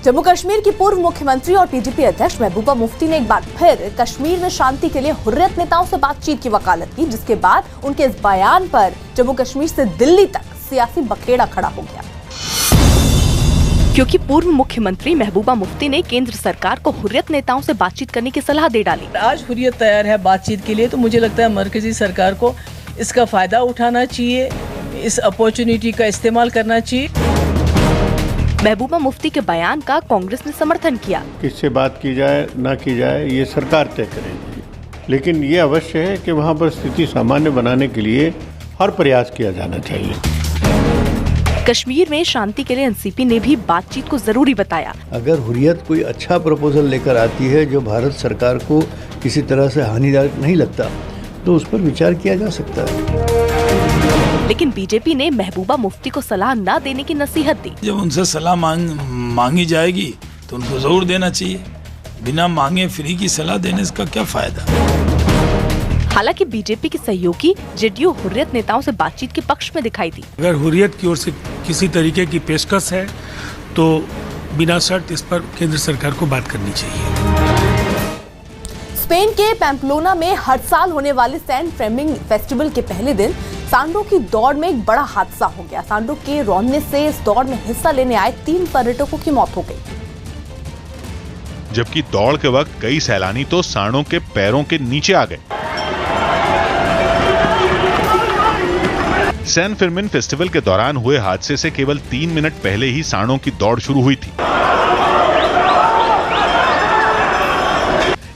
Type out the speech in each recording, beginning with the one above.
जम्मू कश्मीर की पूर्व मुख्यमंत्री और पीडीपी अध्यक्ष महबूबा मुफ्ती ने एक बार फिर कश्मीर में शांति के लिए हुर्रियत नेताओं से बातचीत की वकालत की, जिसके बाद उनके इस बयान पर जम्मू कश्मीर से दिल्ली तक सियासी बखेड़ा खड़ा हो गया। क्योंकि पूर्व मुख्यमंत्री महबूबा मुफ्ती ने केंद्र सरकार को हुर्रियत नेताओं से बातचीत करने की सलाह दे डाली। आज हुर्रियत तैयार है बातचीत के लिए, तो मुझे लगता है मरकजी सरकार को इसका फायदा उठाना चाहिए, इस अपॉर्चुनिटी का इस्तेमाल करना चाहिए। महबूबा मुफ्ती के बयान का कांग्रेस ने समर्थन किया। किससे बात की जाए ना की जाए ये सरकार तय करेगी, लेकिन ये अवश्य है कि वहाँ पर स्थिति सामान्य बनाने के लिए हर प्रयास किया जाना चाहिए। कश्मीर में शांति के लिए एनसीपी ने भी बातचीत को जरूरी बताया। अगर हुर्रियत कोई अच्छा प्रपोजल लेकर आती है जो भारत सरकार को किसी तरह से हानिदायक नहीं लगता, तो उस पर विचार किया जा सकता है। लेकिन बीजेपी ने महबूबा मुफ्ती को सलाह न देने की नसीहत दी। जब उनसे सलाह मांगी जाएगी तो उनको जरूर देना चाहिए, बिना मांगे फ्री की सलाह देने का क्या फायदा। हालांकि बीजेपी के सहयोगी जेडीयू हुर्रियत नेताओं से बातचीत के पक्ष में दिखाई दी। अगर हुर्रियत की ओर से किसी तरीके की पेशकश है तो बिना शर्त इस पर केंद्र सरकार को बात करनी चाहिए। स्पेन के पैम्पलोना में हर साल होने वाले सैन फेर्मिन फेस्टिवल के पहले दिन सांडों की दौड़ में एक बड़ा हादसा हो गया। सांडों के रौंदने से इस दौड़ में हिस्सा लेने आए 3 पर्यटकों की मौत हो गई, जबकि दौड़ के वक्त कई सैलानी तो सांडों के पैरों के नीचे आ गए। सैन फेर्मिन फेस्टिवल के दौरान हुए हादसे से केवल 3 मिनट पहले ही सांडों की दौड़ शुरू हुई थी।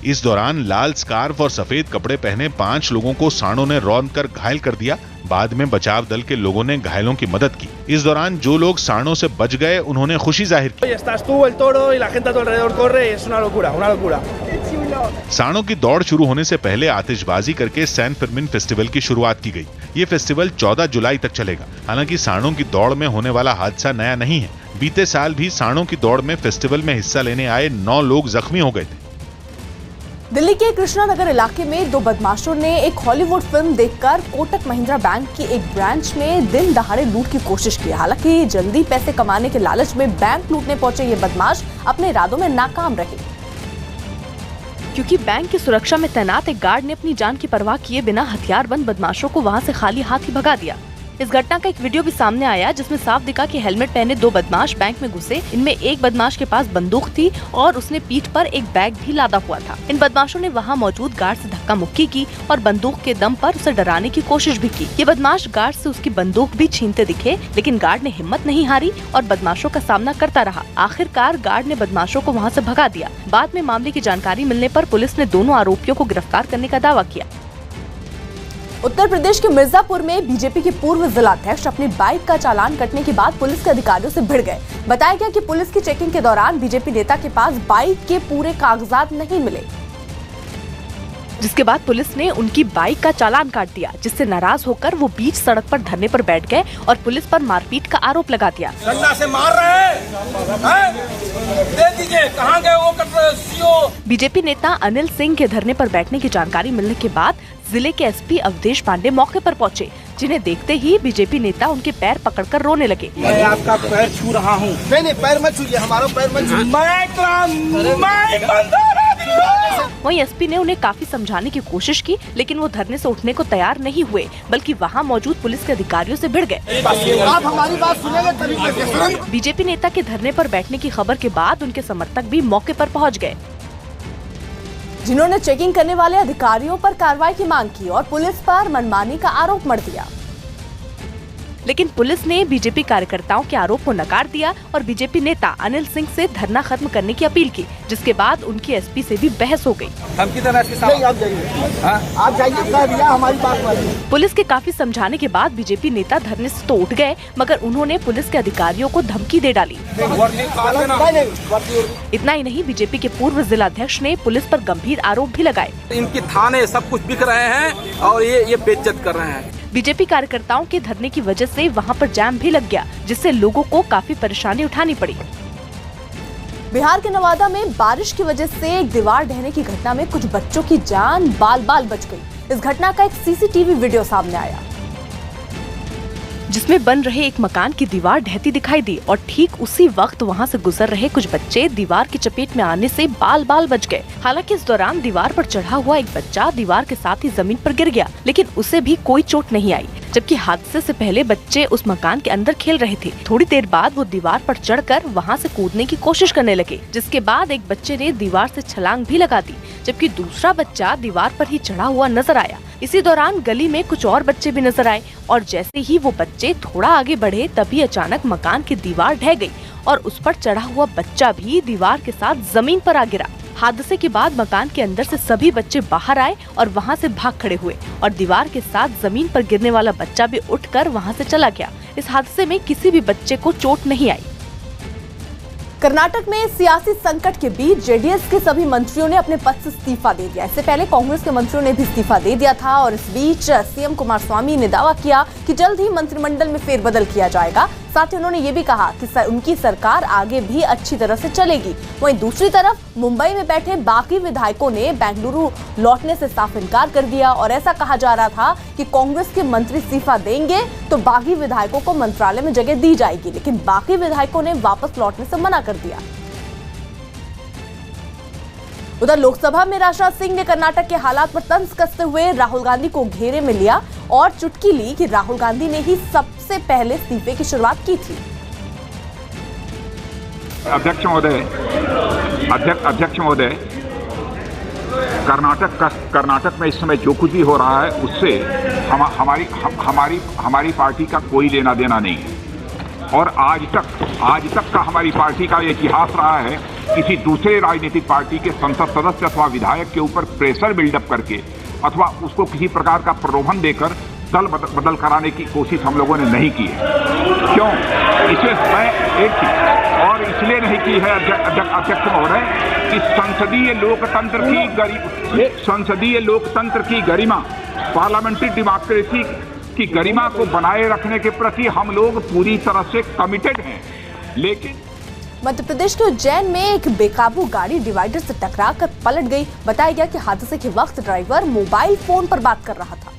इस दौरान लाल स्कार्फ और सफेद कपड़े पहने 5 लोगों को सांडों ने रौंदकर घायल कर दिया। बाद में बचाव दल के लोगों ने घायलों की मदद की। इस दौरान जो लोग सांडों से बच गए उन्होंने खुशी जाहिर की। सांडों की दौड़ शुरू होने से पहले आतिशबाजी करके सैन फेर्मिन फेस्टिवल की शुरुआत की गई। ये फेस्टिवल 14 जुलाई तक चलेगा। हालांकि सांडों की दौड़ में होने वाला हादसा नया नहीं है। बीते साल भी सांडों की दौड़ में फेस्टिवल में हिस्सा लेने आए 9 लोग जख्मी हो गए थे। दिल्ली के कृष्णा नगर इलाके में 2 बदमाशों ने एक हॉलीवुड फिल्म देखकर कोटक महिंद्रा बैंक की एक ब्रांच में दिन दहाड़े लूट की कोशिश की। हालांकि जल्दी पैसे कमाने के लालच में बैंक लूटने पहुंचे ये बदमाश अपने इरादों में नाकाम रहे, क्योंकि बैंक की सुरक्षा में तैनात एक गार्ड ने अपनी जान की परवाह किए बिना हथियारबंद बदमाशों को वहां से खाली हाथ ही भगा दिया। इस घटना का एक वीडियो भी सामने आया, जिसमें साफ दिखा कि हेलमेट पहने 2 बदमाश बैंक में घुसे। इनमें एक बदमाश के पास बंदूक थी और उसने पीठ पर एक बैग भी लादा हुआ था। इन बदमाशों ने वहां मौजूद गार्ड से धक्का मुक्की की और बंदूक के दम पर उसे डराने की कोशिश भी की। ये बदमाश गार्ड से उसकी बंदूक भी छीनते दिखे, लेकिन गार्ड ने हिम्मत नहीं हारी और बदमाशों का सामना करता रहा। आखिरकार गार्ड ने बदमाशों को वहाँ से भगा दिया। बाद में मामले की जानकारी मिलने पर पुलिस ने दोनों आरोपियों को गिरफ्तार करने का दावा किया। उत्तर प्रदेश के मिर्जापुर में बीजेपी के पूर्व जिलाध्यक्ष अपनी बाइक का चालान कटने के बाद पुलिस के अधिकारियों से भिड़ गए। बताया गया कि पुलिस की चेकिंग के दौरान बीजेपी नेता के पास बाइक के पूरे कागजात नहीं मिले, जिसके बाद पुलिस ने उनकी बाइक का चालान काट दिया, जिससे नाराज होकर वो बीच सड़क पर धरने पर बैठ गए और पुलिस पर मारपीट का आरोप लगा दिया। डंडा से मार रहे हैं? दे दीजिए, कहां गए वो सीओ? बीजेपी नेता अनिल सिंह के धरने पर बैठने की जानकारी मिलने के बाद जिले के एसपी अवधेश पांडे मौके पर पहुंचे, जिन्हें देखते ही बीजेपी नेता उनके पैर पकड़कर रोने लगे। मैं आपका पैर छू रहा हूँ। नहीं, पैर मत छूइए, हमारा पैर मत छूइए। वहीं एसपी ने उन्हें काफी समझाने की कोशिश की, लेकिन वो धरने से उठने को तैयार नहीं हुए, बल्कि वहां मौजूद पुलिस के अधिकारियों से भिड़ गए। आप हमारी बात सुनेंगे तभी। बीजेपी नेता के धरने पर बैठने की खबर के बाद उनके समर्थक भी मौके पर पहुंच गए, जिन्होंने चेकिंग करने वाले अधिकारियों पर कार्रवाई की मांग की और पुलिस पर मनमानी का आरोप मढ़ दिया। लेकिन पुलिस ने बीजेपी कार्यकर्ताओं के आरोप को नकार दिया और बीजेपी नेता अनिल सिंह से धरना खत्म करने की अपील की, जिसके बाद उनकी एसपी से भी बहस हो गई। हम किधर आप जाइए, हमारी बात मानिए। पुलिस के काफी समझाने के बाद बीजेपी नेता धरने से तो उठ गए, मगर उन्होंने पुलिस के अधिकारियों को धमकी दे डाली। इतना ही नहीं, बीजेपी के पूर्व जिलाध्यक्ष ने पुलिस पर गंभीर आरोप भी लगाए। इनके थाने सब कुछ बिक रहे हैं और ये बेइज्जत कर रहे हैं। बीजेपी कार्यकर्ताओं के धरने की वजह से वहां पर जाम भी लग गया, जिससे लोगों को काफी परेशानी उठानी पड़ी। बिहार के नवादा में बारिश की वजह से एक दीवार ढहने की घटना में कुछ बच्चों की जान बाल बाल बच गई। इस घटना का एक सीसीटीवी वीडियो सामने आया। जिसमें बन रहे एक मकान की दीवार ढहती दिखाई दी और ठीक उसी वक्त वहां से गुजर रहे कुछ बच्चे दीवार की चपेट में आने से बाल बाल बच गए। हालांकि इस दौरान दीवार पर चढ़ा हुआ एक बच्चा दीवार के साथ ही जमीन पर गिर गया, लेकिन उसे भी कोई चोट नहीं आई। जबकि हादसे से पहले बच्चे उस मकान के अंदर खेल रहे थे। थोड़ी देर बाद वो दीवार पर चढ़कर वहां से कूदने की कोशिश करने लगे, जिसके बाद एक बच्चे ने दीवार से छलांग भी लगा दी, जबकि दूसरा बच्चा दीवार पर ही चढ़ा हुआ नजर आया। इसी दौरान गली में कुछ और बच्चे भी नजर आए और जैसे ही वो बच्चे थोड़ा आगे बढ़े तभी अचानक मकान की दीवार ढह गई और उस पर चढ़ा हुआ बच्चा भी दीवार के साथ जमीन पर आ गिरा। हादसे के बाद मकान के अंदर से सभी बच्चे बाहर आए और वहां से भाग खड़े हुए और दीवार के साथ जमीन पर गिरने वाला बच्चा भी उठकर वहां से चला गया। इस हादसे में किसी भी बच्चे को चोट नहीं आई। कर्नाटक में सियासी संकट के बीच जेडीएस के सभी मंत्रियों ने अपने पद से इस्तीफा दे दिया। इससे पहले कांग्रेस के मंत्रियों ने भी इस्तीफा दे दिया था और इस बीच सीएम कुमारस्वामी ने दावा किया कि जल्द ही मंत्रिमंडल में फेरबदल किया जाएगा। साथ ही उन्होंने ये भी कहा कि उनकी सरकार आगे भी अच्छी तरह से चलेगी। वहीं दूसरी तरफ मुंबई में बैठे बाकी विधायकों ने बेंगलुरु लौटने से साफ इनकार कर दिया और ऐसा कहा जा रहा था कि कांग्रेस के मंत्री इस्तीफा देंगे तो बाकी विधायकों को मंत्रालय में जगह दी जाएगी, लेकिन बाकी विधायकों ने वापस लौटने से मना कर दिया। उधर लोकसभा में राजनाथ सिंह ने कर्नाटक के हालात पर तंज कसते हुए राहुल गांधी को घेरे में लिया और चुटकी ली कि राहुल गांधी ने ही सबसे पहले इस्तीफे की शुरुआत की थी। अध्यक्ष महोदय, कर्नाटक में इस समय जो कुछ भी हो रहा है उससे हमारी पार्टी का कोई लेना देना नहीं है और आज तक का हमारी पार्टी का इतिहास रहा है किसी दूसरे राजनीतिक पार्टी के संसद सदस्य अथवा विधायक के ऊपर प्रेशर बिल्डअप करके अथवा उसको किसी प्रकार का प्रलोभन देकर दल बदल कराने की कोशिश हम लोगों ने नहीं की है। क्यों? इसे मैं एक चीज और इसलिए नहीं की है अध्यक्ष महोदय कि संसदीय लोकतंत्र की गरिमा, पार्लियामेंट्री डेमोक्रेसी की गरिमा को बनाए रखने के प्रति हम लोग पूरी तरह से कमिटेड हैं। लेकिन मध्य प्रदेश के उज्जैन में एक बेकाबू गाड़ी डिवाइडर से टकराकर पलट गई। बताया गया कि हादसे के वक्त ड्राइवर मोबाइल फोन पर बात कर रहा था,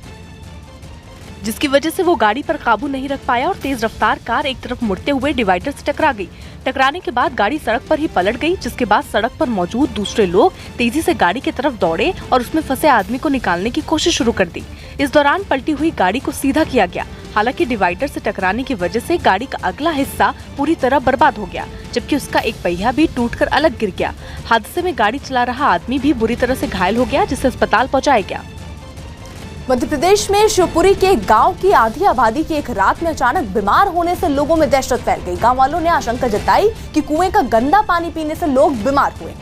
जिसकी वजह से वो गाड़ी पर काबू नहीं रख पाया और तेज रफ्तार कार एक तरफ मुड़ते हुए डिवाइडर से टकरा गई। टकराने के बाद गाड़ी सड़क पर ही पलट गई, जिसके बाद सड़क पर मौजूद दूसरे लोग तेजी से गाड़ी की तरफ दौड़े और उसमें फंसे आदमी को निकालने की कोशिश शुरू कर दी। इस दौरान पलटी हुई गाड़ी को सीधा किया गया। हालांकि डिवाइडर से टकराने की वजह से गाड़ी का अगला हिस्सा पूरी तरह बर्बाद हो गया, जबकि उसका एक पहिया भी टूटकर अलग गिर गया। हादसे में गाड़ी चला रहा आदमी भी बुरी तरह से घायल हो गया, जिसे अस्पताल पहुंचाया गया। मध्य प्रदेश में शिवपुरी के गांव की आधी आबादी की एक रात में अचानक बीमार होने से लोगों में दहशत फैल गई। गांव वालों ने आशंका जताई कि कुएं का गंदा पानी पीने से लोग बीमार हुए।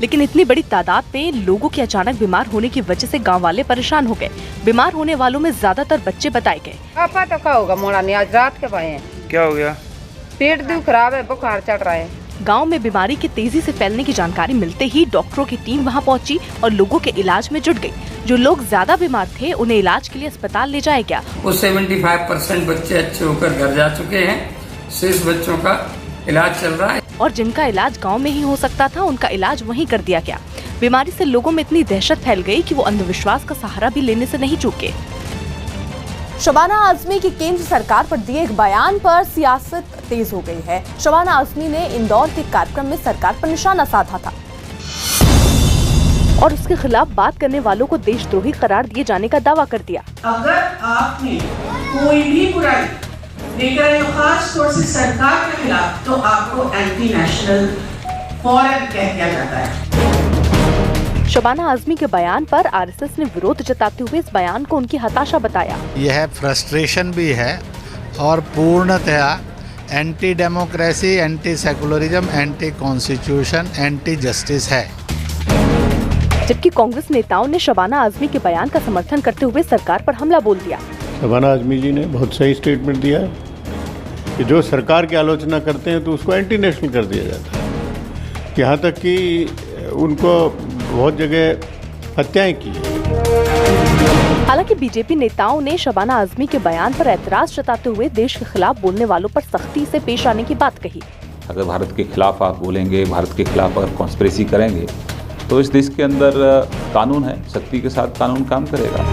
लेकिन इतनी बड़ी तादाद में लोगों के अचानक बीमार होने की वजह से गांव वाले परेशान हो गए। बीमार होने वालों में ज्यादातर बच्चे बताए गए। पापा तो क्या होगा, मोड़ा नहीं आज रात के पाए। क्या हो गया? पेट भी खराब है, बुखार चढ़ रहा है। गांव में बीमारी के तेजी से फैलने की जानकारी मिलते ही डॉक्टरों की टीम वहां पहुंची और लोगों के इलाज में जुट गई। जो लोग ज्यादा बीमार थे उन्हें इलाज के लिए अस्पताल ले जाया गया। 75% बच्चे अच्छे होकर घर जा चुके हैं, शेष बच्चों का इलाज चल रहा है और जिनका इलाज गांव में ही हो सकता था उनका इलाज वहीं कर दिया गया। बीमारी से लोगों में इतनी दहशत फैल गई कि वो अंधविश्वास का सहारा भी लेने से नहीं चूके। शबाना आजमी की केंद्र सरकार पर दिए एक बयान पर सियासत तेज हो गई है। शबाना आजमी ने इंदौर के कार्यक्रम में सरकार पर निशाना साधा था और उसके खिलाफ बात करने वालों को देशद्रोही करार दिए जाने का दावा कर दिया। अगर आपने कोई भी बुराई लेकर आए खास तौर से सरकार के खिलाफ, तो आपको एंटी नेशनल फौरन कह दिया जाता है। शबाना आजमी के बयान पर आरएसएस ने विरोध जताते हुए इस बयान को उनकी हताशा बताया। यह फ्रस्ट्रेशन भी है और पूर्णतः anti democracy, anti secularism, anti constitution, anti justice है। जबकि कांग्रेस नेताओं ने शबाना आजमी के बयान का समर्थन करते हुए सरकार पर हमला बोल दिया। शबाना आजमी जी ने बहुत सही स्टेटमेंट दिया है कि जो सरकार की आलोचना करते हैं तो उसको एंटी नेशनल कर दिया जाता है। यहाँ तक कि उनको बहुत जगह हत्याएं की। हालांकि बीजेपी नेताओं ने शबाना आजमी के बयान पर ऐतराज जताते हुए देश के खिलाफ बोलने वालों पर सख्ती से पेश आने की बात कही। अगर भारत के खिलाफ आप बोलेंगे, भारत के खिलाफ अगर कॉन्स्पिरेसी करेंगे तो इस देश के अंदर कानून है, सख्ती के साथ कानून काम करेगा।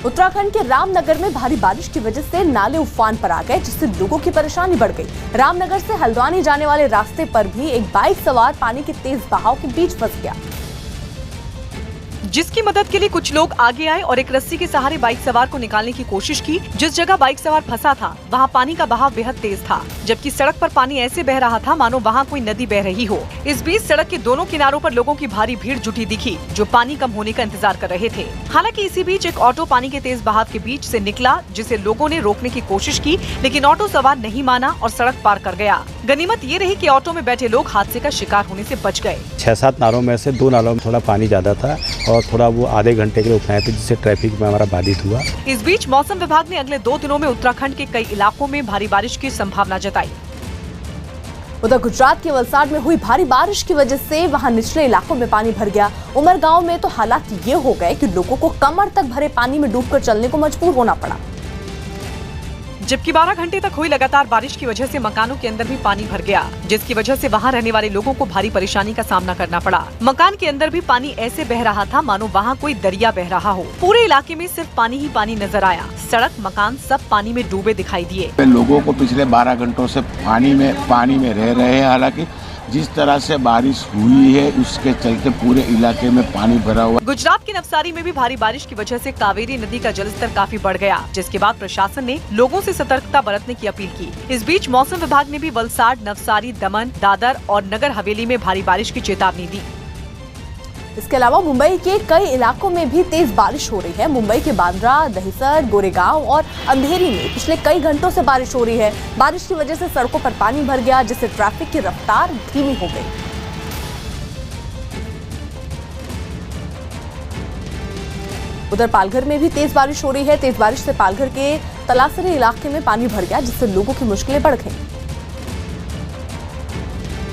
उत्तराखंड के रामनगर में भारी बारिश की वजह से नाले उफान पर आ गए, जिससे लोगों की परेशानी बढ़ गई। रामनगर से हल्द्वानी जाने वाले रास्ते पर भी एक बाइक सवार पानी के तेज बहाव के बीच फंस गया, जिसकी मदद के लिए कुछ लोग आगे आए और एक रस्सी के सहारे बाइक सवार को निकालने की कोशिश की। जिस जगह बाइक सवार फंसा था वहां पानी का बहाव बेहद तेज था, जबकि सड़क पर पानी ऐसे बह रहा था मानो वहां कोई नदी बह रही हो। इस बीच सड़क के दोनों किनारों पर लोगों की भारी भीड़ जुटी दिखी, जो पानी कम होने का इंतजार कर रहे थे। हालांकि इसी बीच एक ऑटो पानी के तेज बहाव के बीच से निकला, जिसे लोगों ने रोकने की कोशिश की, लेकिन ऑटो सवार नहीं माना और सड़क पार कर गया। गनीमत ये रही कि ऑटो में बैठे लोग हादसे का शिकार होने से बच गए। 6-7 नालों में से 2 नालों में थोड़ा पानी ज्यादा था और थोड़ा वो आधे घंटे के लिए उठाए थे, जिससे ट्रैफिक में हमारा बाधित हुआ। इस बीच मौसम विभाग ने अगले 2 दिनों में उत्तराखंड के कई इलाकों में भारी बारिश की संभावना जताई। उधर गुजरात के वलसाड में हुई भारी बारिश की वजह से वहां निचले इलाकों में पानी भर गया। उमरगांव में तो हालात ये हो गए कि लोगों को कमर तक भरे पानी में डूबकर चलने को मजबूर होना पड़ा। जबकि 12 घंटे तक हुई लगातार बारिश की वजह से मकानों के अंदर भी पानी भर गया, जिसकी वजह से वहां रहने वाले लोगों को भारी परेशानी का सामना करना पड़ा। मकान के अंदर भी पानी ऐसे बह रहा था मानो वहां कोई दरिया बह रहा हो। पूरे इलाके में सिर्फ पानी ही पानी नजर आया। सड़क, मकान सब पानी में डूबे दिखाई दिए। लोगों को पिछले 12 घंटों से पानी में रह रहे हैं। हालांकि जिस तरह से बारिश हुई है उसके चलते पूरे इलाके में पानी भरा हुआ। गुजरात के नवसारी में भी भारी बारिश की वजह से कावेरी नदी का जलस्तर काफी बढ़ गया, जिसके बाद प्रशासन ने लोगों से सतर्कता बरतने की अपील की। इस बीच मौसम विभाग ने भी वलसाड, नवसारी, दमन, दादर और नगर हवेली में भारी बारिश की चेतावनी दी। इसके अलावा मुंबई के कई इलाकों में भी तेज बारिश हो रही है। मुंबई के बांद्रा, दहिसर, गोरेगांव और अंधेरी में पिछले कई घंटों से बारिश हो रही है। बारिश की वजह से सड़कों पर पानी भर गया, जिससे ट्रैफिक की रफ्तार धीमी हो गई। उधर पालघर में भी तेज बारिश हो रही है। तेज बारिश से पालघर के तलासरी इलाके में पानी भर गया, जिससे लोगों की मुश्किलें बढ़ गई।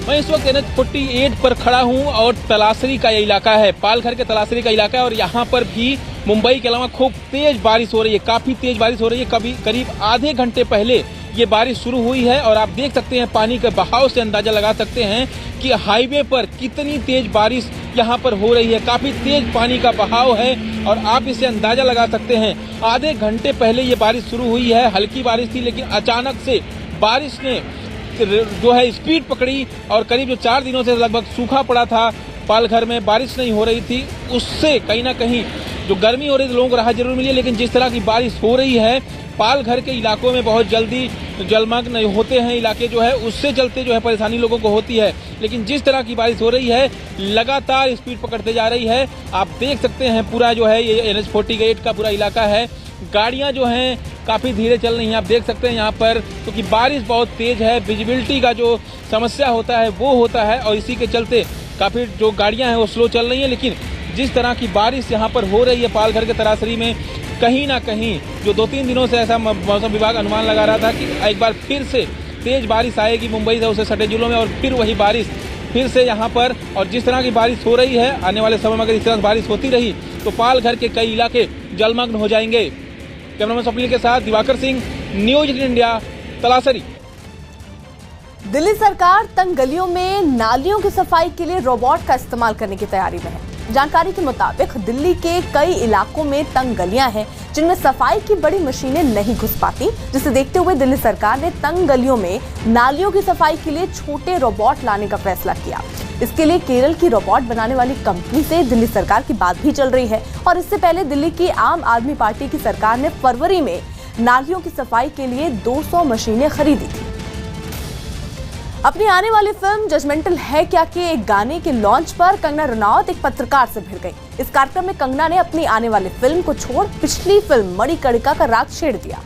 मैं इस वक्त NH-48 पर खड़ा हूं और तलासरी का ये इलाका है, पालघर के तलासरी का इलाका है और यहाँ पर भी मुंबई के अलावा खूब तेज बारिश हो रही है, काफी तेज बारिश हो रही है। करीब आधे घंटे पहले ये बारिश शुरू हुई है और आप देख सकते हैं पानी के बहाव से अंदाजा लगा सकते हैं कि हाईवे पर कितनी तेज बारिश यहाँ पर हो रही है। काफी तेज पानी का बहाव है और आप इससे अंदाजा लगा सकते हैं। आधे घंटे पहले ये बारिश शुरू हुई है, हल्की बारिश थी, लेकिन अचानक से बारिश ने जो है स्पीड पकड़ी और करीब जो 4 दिनों से लगभग सूखा पड़ा था, पालघर में बारिश नहीं हो रही थी, उससे कहीं ना कहीं जो गर्मी हो रही थी लोगों को राहत जरूर मिली है। लेकिन जिस तरह की बारिश हो रही है, पालघर के इलाकों में बहुत जल्दी जलमग्न होते हैं इलाके जो है, उससे चलते जो है परेशानी लोगों को होती है। लेकिन जिस तरह की बारिश हो रही है लगातार स्पीड पकड़ते जा रही है। आप देख सकते हैं पूरा जो है ये NH-48 का पूरा इलाका है। गाड़ियां जो हैं काफ़ी धीरे चल रही हैं। आप देख सकते हैं यहाँ पर क्योंकि बारिश बहुत तेज है, विजिबिलिटी का जो समस्या होता है वो होता है और इसी के चलते काफ़ी जो गाड़ियां हैं वो स्लो चल रही हैं। लेकिन जिस तरह की बारिश यहाँ पर हो रही है पालघर के तरासरी में, कहीं ना कहीं जो 2-3 दिनों से ऐसा मौसम विभाग अनुमान लगा रहा था कि एक बार फिर से तेज बारिश आएगी मुंबई से उससे सटे जिलों में और फिर वही बारिश फिर से यहाँ पर। और जिस तरह की बारिश हो रही है, आने वाले समय में अगर इस तरह बारिश होती रही तो पालघर के कई इलाके जलमग्न हो जाएंगे। कैमरामैन स्वप्निल के साथ दिवाकर सिंह, न्यूज 18 इंडिया, तलासरी। दिल्ली सरकार तंग गलियों में नालियों की सफाई के लिए रोबोट का इस्तेमाल करने की तैयारी में है। जानकारी के मुताबिक दिल्ली के कई इलाकों में तंग गलियां हैं जिनमें सफाई की बड़ी मशीनें नहीं घुस पाती, जिसे देखते हुए दिल्ली सरकार ने तंग गलियों में नालियों की सफाई के लिए छोटे रोबोट लाने का फैसला किया। इसके लिए केरल की रोबोट बनाने वाली कंपनी से दिल्ली सरकार की बात भी चल रही है और इससे पहले दिल्ली की आम आदमी पार्टी की सरकार ने फरवरी में नालियों की सफाई के लिए 200 मशीनें खरीदी थी। अपनी आने वाली फिल्म जजमेंटल है क्या के एक गाने के लॉन्च पर कंगना रनौत एक पत्रकार से भिड़ गई। इस कार्यक्रम में कंगना ने अपनी आने वाली फिल्म को छोड़ पिछली फिल्म मणिकर्णिका का राग छेड़ दिया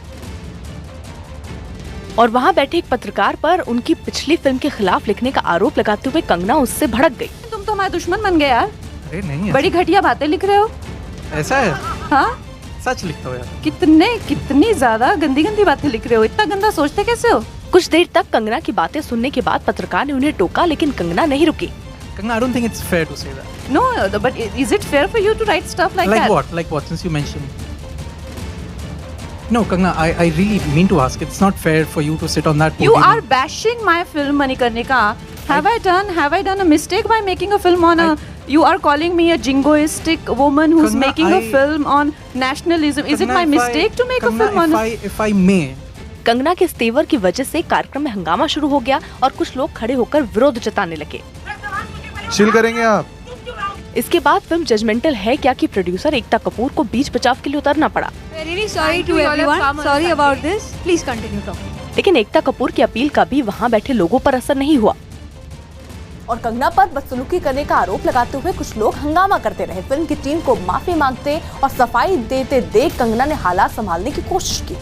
और वहां बैठे एक पत्रकार पर उनकी पिछली फिल्म के खिलाफ लिखने का आरोप लगाते हुए कंगना उससे भड़क गई। तुम तो हमारे दुश्मन बन गए यार। अरे नहीं, बड़ी घटिया बातें लिख रहे हो। ऐसा है? हाँ, सच लिखता हो यार। कितनी ज्यादा गंदी बातें लिख रहे हो। इतना गंदा सोचते कैसे हो? कुछ देर तक कंगना की बातें सुनने के बाद पत्रकार ने उन्हें टोका, लेकिन कंगना नहीं रुकी। Kangana, I don't think it's fair to say that. No, but is it fair for you to write stuff like that? Like what? Since you mentioned. No, Kangana, I really mean to ask. It's not fair for you to sit on that podium. You are bashing my film Manikarnika. Have I done a mistake by making a film on a You are calling me a jingoistic woman who's Kangana, making a film on nationalism. Is it my mistake to make a film on? If I may. Kangana के इस तेवर की वजह से कार्यक्रम में हंगामा शुरू हो गया और कुछ लोग खड़े होकर विरोध जताने लगे। चिल करेंगे आप। इसके बाद फिल्म जजमेंटल है क्या की प्रोड्यूसर एकता कपूर को बीच बचाव के लिए उतरना पड़ा। लेकिन एकता कपूर की अपील का भी वहाँ बैठे लोगों पर असर नहीं हुआ और कंगना पर बदसलूकी करने का आरोप लगाते हुए कुछ लोग हंगामा करते रहे। फिल्म की टीम को माफी मांगते और सफाई देते देख कंगना ने हालात संभालने की कोशिश की,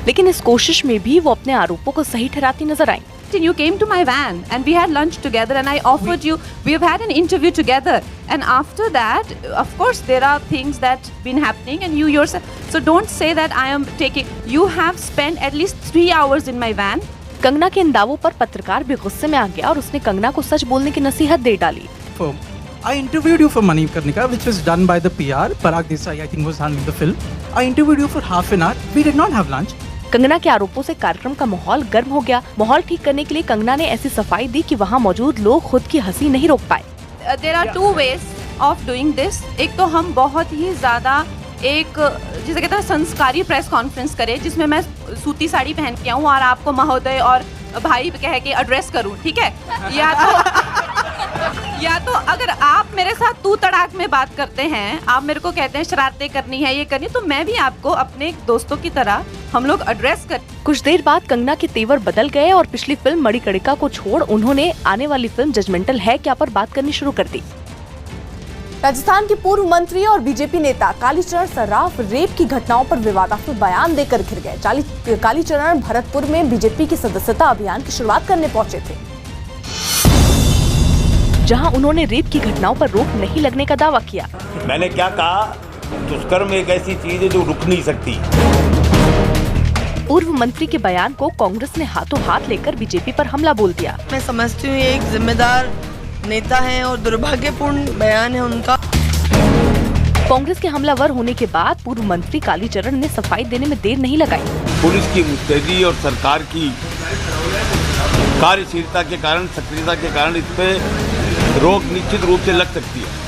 लेकिन इस कोशिश में भी वो अपने आरोपों को सही ठहराती नजर आई। You came to my van and we had lunch together and I offered you, we have had an interview together, and after that of course there are things that been happening and you yourself, so don't say that I am taking, you have spent at least 3 hours in my van. Kangana के इन दावों पर पत्रकार भी गुस्से में आ गया और उसने कंगना को सच बोलने की नसीहत दे डाली। I interviewed you for Manikarnika, which was done by the PR. Parag Desai, I think, was handling the film. I interviewed you for half an hour. We did not have lunch. Kangana के आरोपों से कार्यक्रम का माहौल गर्म हो गया। माहौल ठीक करने के लिए कंगना ने ऐसी सफाई दी कि वहाँ मौजूद लोग खुद की हंसी नहीं रोक पाए। There are 2 ways of doing this. एक तो हम बहुत ही ज्यादा एक जिसे कहते हैं संस्कारी प्रेस कॉन्फ्रेंस करें, जिसमें मैं सूती साड़ी पहन के आऊँ और आपको महोदय और भाई कह के एड्रेस करूँ, ठीक है? या तो अगर आप मेरे साथ तू तड़ाक में बात करते हैं, आप मेरे को कहते हैं शरारतें करनी है, ये करनी, तो मैं भी आपको अपने दोस्तों की तरह हम लोग एड्रेस कर। कुछ देर बाद कंगना के तेवर बदल गए और पिछली फिल्म मणिकर्णिका को छोड़ उन्होंने आने वाली फिल्म जजमेंटल है क्या पर बात करनी शुरू कर दी। राजस्थान के पूर्व मंत्री और बीजेपी नेता कालीचरण सर्राफ रेप की घटनाओं पर विवादास्पद बयान देकर घिर गए। कालीचरण भरतपुर में बीजेपी की सदस्यता अभियान की शुरुआत करने पहुंचे थे, जहां उन्होंने रेप की घटनाओं पर रोक नहीं लगने का दावा किया। मैंने क्या कहा, दुष्कर्म एक ऐसी चीज है जो रुक नहीं सकती। पूर्व मंत्री के बयान को कांग्रेस ने हाथों हाथ लेकर बीजेपी पर हमला बोल दिया। मैं समझती हूँ एक जिम्मेदार नेता है और दुर्भाग्यपूर्ण बयान है उनका। कांग्रेस के हमलावर होने के बाद पूर्व मंत्री कालीचरण ने सफाई देने में देर नहीं लगाई। पुलिस की मुस्तैदी और सरकार की कार्यशीलता के कारण, सक्रियता के कारण इस पे रोक निश्चित रूप से लग सकती है।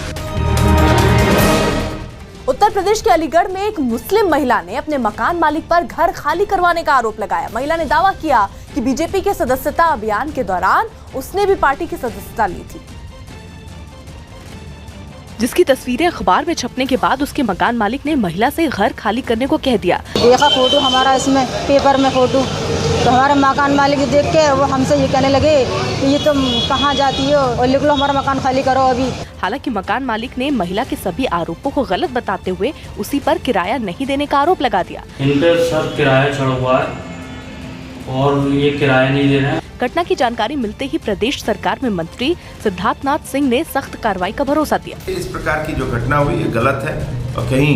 उत्तर प्रदेश के अलीगढ़ में एक मुस्लिम महिला ने अपने मकान मालिक पर घर खाली करवाने का आरोप लगाया। महिला ने दावा किया कि बीजेपी के सदस्यता अभियान के दौरान उसने भी पार्टी की सदस्यता ली थी, जिसकी तस्वीरें अखबार में छपने के बाद उसके मकान मालिक ने महिला से घर खाली करने को कह दिया। देखा फोटो हमारा इसमें पेपर में फोटो, तो हमारे मकान मालिक देख के वो हमसे ये कहने लगे कि ये तुम कहाँ जाती हो और लिख लो हमारा मकान खाली करो अभी। हालांकि मकान मालिक ने महिला के सभी आरोपों को गलत बताते हुए उसी पर किराया नहीं देने का आरोप लगा दिया। इन पे सब किराया चढ़ा हुआ है और ये किराया नहीं दे रहे हैं। घटना की जानकारी मिलते ही प्रदेश सरकार में मंत्री सिद्धार्थनाथ सिंह ने सख्त कार्रवाई का भरोसा दिया। इस प्रकार की जो घटना हुई ये गलत है और कहीं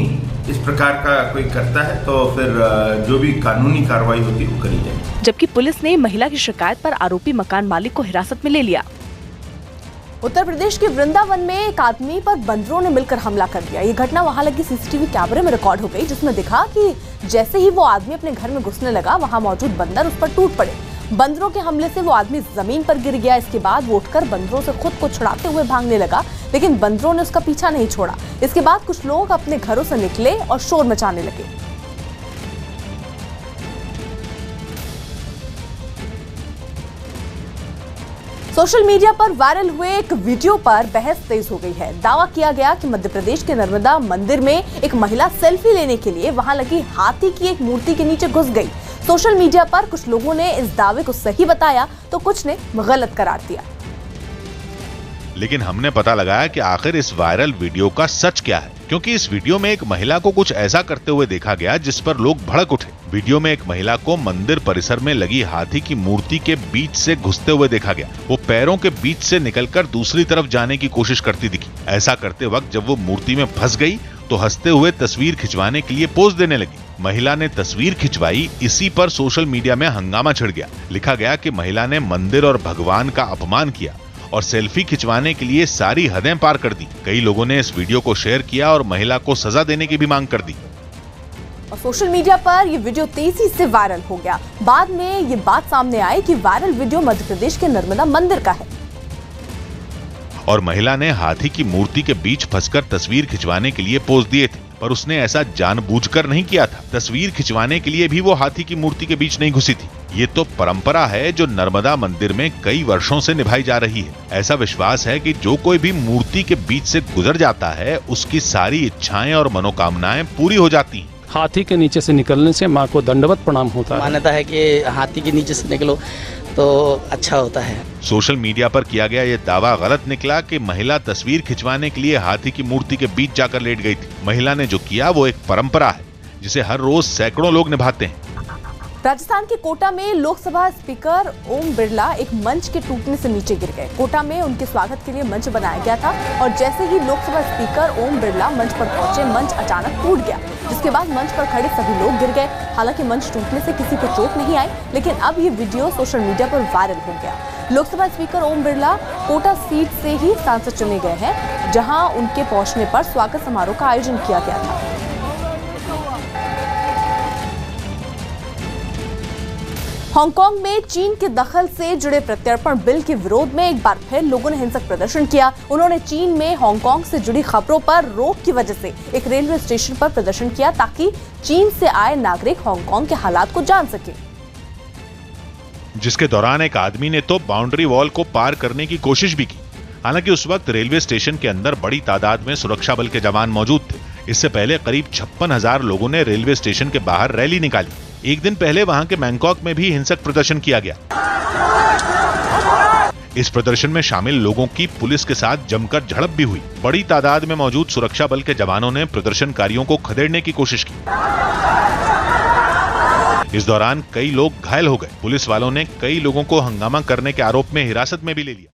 इस प्रकार का कोई करता है तो फिर जो भी कानूनी कार्रवाई होती है वो करी जाए। जबकि पुलिस ने महिला की शिकायत पर आरोपी मकान मालिक को हिरासत में ले लिया। उत्तर प्रदेश के वृंदावन में एक आदमी पर बंदरों ने मिलकर हमला कर दिया। ये घटना वहां लगी सीसीटीवी कैमरे में रिकॉर्ड हो गई, जिसमें दिखा कि जैसे ही वो आदमी अपने घर में घुसने लगा, वहां मौजूद बंदर उस पर टूट पड़े। बंदरों के हमले से वो आदमी जमीन पर गिर गया। इसके बाद वो उठकर बंदरों से खुद को छुड़ाते हुए भागने लगा, लेकिन बंदरों ने उसका पीछा नहीं छोड़ा। इसके बाद कुछ लोग अपने घरों से निकले और शोर मचाने लगे। सोशल मीडिया पर वायरल हुए एक वीडियो पर बहस तेज हो गई है। दावा किया गया कि मध्य प्रदेश के नर्मदा मंदिर में एक महिला सेल्फी लेने के लिए वहां लगी हाथी की एक मूर्ति के नीचे घुस गई। सोशल मीडिया पर कुछ लोगों ने इस दावे को सही बताया तो कुछ ने गलत करार दिया। लेकिन हमने पता लगाया कि आखिर इस वायरल वीडियो का सच क्या है, क्योंकि इस वीडियो में एक महिला को कुछ ऐसा करते हुए देखा गया जिस पर लोग भड़क उठे। वीडियो में एक महिला को मंदिर परिसर में लगी हाथी की मूर्ति के बीच से घुसते हुए देखा गया। वो पैरों के बीच से निकलकर दूसरी तरफ जाने की कोशिश करती दिखी। ऐसा करते वक्त जब वो मूर्ति में फंस गई तो हंसते हुए तस्वीर खिंचवाने के लिए पोज देने लगी। महिला ने तस्वीर खिंचवाई, इसी पर सोशल मीडिया में हंगामा छिड़ गया। लिखा गया कि महिला ने मंदिर और भगवान का अपमान किया और सेल्फी खिंचवाने के लिए सारी हदें पार कर दी। कई लोगों ने इस वीडियो को शेयर किया और महिला को सजा देने की भी मांग कर दी। और सोशल मीडिया पर ये वीडियो तेजी से वायरल हो गया। बाद में ये बात सामने आई कि वायरल वीडियो मध्य प्रदेश के नर्मदा मंदिर का है। और महिला ने हाथी की मूर्ति के बीच फंसकर तस्वीर खिंचवाने के लिए पोज दिए थे, पर उसने ऐसा जानबूझकर नहीं किया था। तस्वीर खिंचवाने के लिए भी वो हाथी की मूर्ति के बीच नहीं घुसी थी। ये तो परंपरा है जो नर्मदा मंदिर में कई वर्षों से निभाई जा रही है। ऐसा विश्वास है कि जो कोई भी मूर्ति के बीच से गुजर जाता है उसकी सारी इच्छाएं और मनोकामनाएं पूरी हो जाती हैं। हाथी के नीचे से निकलने से माँ को दंडवत प्रणाम होता है। मान्यता है कि हाथी के नीचे से निकलो तो अच्छा होता है। सोशल मीडिया पर किया गया ये दावा गलत निकला कि महिला तस्वीर खिंचवाने के लिए हाथी की मूर्ति के बीच जाकर लेट गई थी। महिला ने जो किया वो एक परंपरा है जिसे हर रोज सैकड़ों लोग निभाते हैं। राजस्थान के कोटा में लोकसभा स्पीकर ओम बिरला एक मंच के टूटने से नीचे गिर गए। कोटा में उनके स्वागत के लिए मंच बनाया गया था और जैसे ही लोकसभा स्पीकर ओम बिरला मंच पर पहुंचे, मंच अचानक टूट गया, जिसके बाद मंच पर खड़े सभी लोग गिर गए। हालांकि मंच टूटने से किसी को चोट नहीं आई, लेकिन अब ये वीडियो सोशल मीडिया पर वायरल हो गया। लोकसभा स्पीकर ओम बिरला कोटा सीट से ही सांसद चुने गए हैं, जहां उनके पहुंचने पर स्वागत समारोह का आयोजन किया गया था। हांगकांग में चीन के दखल से जुड़े प्रत्यर्पण बिल के विरोध में एक बार फिर लोगों ने हिंसक प्रदर्शन किया। उन्होंने चीन में हांगकांग से जुड़ी खबरों पर रोक की वजह से एक रेलवे स्टेशन पर प्रदर्शन किया ताकि चीन से आए नागरिक हांगकांग के हालात को जान सके। जिसके दौरान एक आदमी ने तो बाउंड्री वॉल को पार करने की कोशिश भी की। हालांकि उस वक्त रेलवे स्टेशन के अंदर बड़ी तादाद में सुरक्षा बल के जवान मौजूद थे। इससे पहले करीब 56,000 लोगों ने रेलवे स्टेशन के बाहर रैली निकाली। एक दिन पहले वहां के बैंकॉक में भी हिंसक प्रदर्शन किया गया। इस प्रदर्शन में शामिल लोगों की पुलिस के साथ जमकर झड़प भी हुई। बड़ी तादाद में मौजूद सुरक्षा बल के जवानों ने प्रदर्शनकारियों को खदेड़ने की कोशिश की। इस दौरान कई लोग घायल हो गए। पुलिस वालों ने कई लोगों को हंगामा करने के आरोप में हिरासत में भी ले लिया।